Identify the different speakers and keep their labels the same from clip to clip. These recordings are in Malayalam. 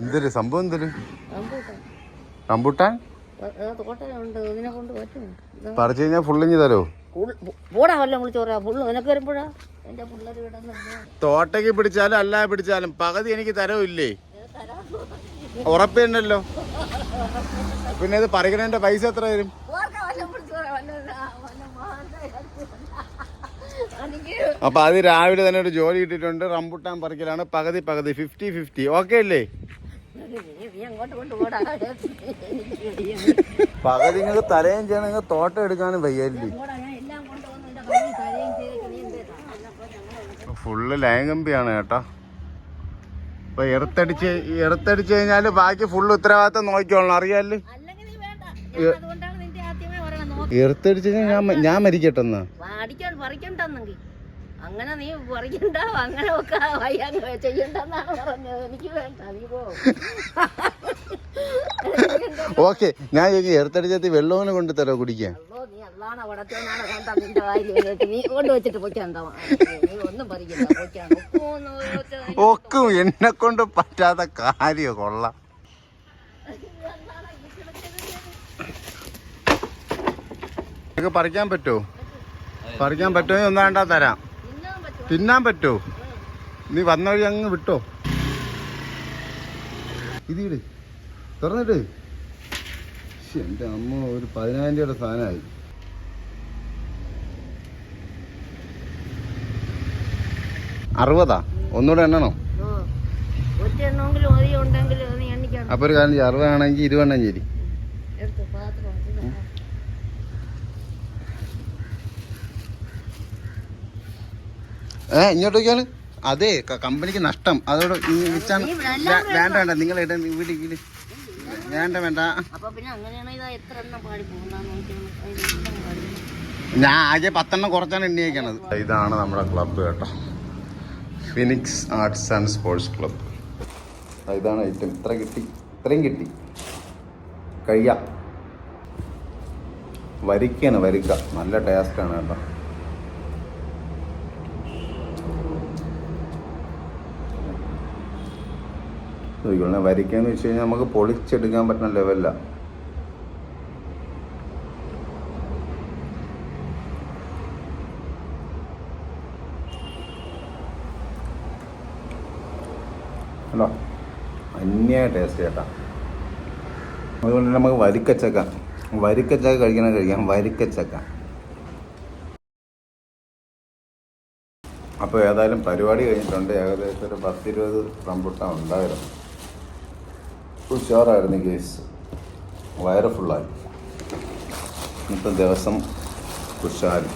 Speaker 1: എന്തൊരു സംഭവം? എന്തൊരു റംബൂട്ടാൻ പറിച്ചു കഴിഞ്ഞാൽ ഫുള്ളിഞ്ഞ് തരോ? തോട്ടയ്ക്ക് പിടിച്ചാലും അല്ലാതെ പിടിച്ചാലും പകുതി എനിക്ക് തരവില്ലേ? ഉറപ്പുണ്ടല്ലോ. പിന്നെ ഇത് പറിക്കണതിന്റെ പൈസ എത്ര വരും? അപ്പൊ അത് രാവിലെ തന്നെ ഒരു ജോലി കിട്ടിയിട്ടുണ്ട്. റംബൂട്ടാൻ പറിക്കലാണ്. പകുതി 50-50. ഓക്കെ അല്ലേ? പകുതി നിങ്ങൾക്ക് തലയും ചെയ്യണം. നിങ്ങൾ തോട്ടം എടുക്കാനും വയ്യല്ലേ? ഫുള്ള് ലയങ്കമ്പിയാണ് കേട്ടോ. അപ്പൊ എറുത്തടിച്ച് കഴിഞ്ഞാല് ബാക്കി ഫുള്ള് ഉത്തരവാദിത്തം നോക്കിക്കോളണം. അറിയാല്ലേ? എറുത്തടിച്ച് ഞാൻ മരിക്കട്ടെന്നാ.
Speaker 2: അങ്ങനെ നീ പറിക്കണ്ട, അങ്ങനെ ഒക്കെ ചെയ്യണ്ടെന്നാണ് പറഞ്ഞത്. എനിക്ക് വേണ്ട, നീ പോ.
Speaker 1: ഓക്കെ, ഞാൻ ചോദിക്കും എറുത്തടിച്ചെത്തി വെള്ളവും കൊണ്ട് തരോ കുടിക്കാൻ?
Speaker 2: നീ അല്ലാണോ വടത്തോന്നാണ് കണ്ട നിന്റെ വായിൽ നീ കൊണ്ട് വെച്ചിട്ട് പൊയ്ക്കാണ്ടോ? നീ ഒന്നും പറിക്കണ്ട,
Speaker 1: ഒക്കും എന്നെ കൊണ്ട് പറ്റാത്ത കാര്യോ. കൊള്ളാം. പറിക്കാൻ പറ്റുമോ? പറിക്കാൻ പറ്റുമോ? ഒന്നാണ്ടാ തരാം. തിന്നാൻ പറ്റുമോ? നീ വന്ന വഴി അങ്ങ് വിട്ടോ. ഇതിട് തുറന്നിട്ട്. എൻ്റെ അമ്മ, ഒരു 10,000 രൂപയുടെ സാധനമായി. $60. ഒന്നുകൂടെ എണ്ണണോ? അപ്പൊ ഒരു കാര്യം 60 ആണെങ്കിൽ 20 എണ്ണം ശരി. ഇങ്ങോട്ട് നോക്കിയാല് അതെ കമ്പനിക്ക് നഷ്ടം. അതോട് വേണ്ട വേണ്ട, നിങ്ങൾ വീട്ടിൽ വേണ്ട. ഞാൻ ആകെ 10 എണ്ണം കുറച്ചാണ് എണ്ണിയേക്കണത്. ഇതാണ് നമ്മുടെ ക്ലബ്ബ് കേട്ടോ, phoenix arts and sports club. ഇതാണ് ഐറ്റം. ഇത്രയും കിട്ടി. കഴിയാം. വരിക്ക നല്ല ടേസ്റ്റാണ് കേട്ടോ. വരിക്കാന്ന് വെച്ച് കഴിഞ്ഞാൽ നമുക്ക് പൊളിച്ചെടുക്കാൻ പറ്റുന്ന ലെവലിലാണ്. ഹലോ, അന്യായ ടേസ്റ്റ് ചേട്ടാ. അതുകൊണ്ട് നമുക്ക് വരിക്കച്ചക്ക കഴിക്കാം. വരിക്കച്ചക്ക. അപ്പോൾ ഏതായാലും പരിപാടി കഴിഞ്ഞിട്ടുണ്ട്. ഏകദേശം ഒരു 10-20 റംബൂട്ടാൻ ഉണ്ടായിരുന്നു. ഉഷാറായിരുന്നു കേസ്. വയറ് ഫുള്ളായി. ഇന്നത്തെ ദിവസം ഉഷാരി.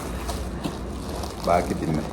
Speaker 1: ബാക്കി തിന്നെ.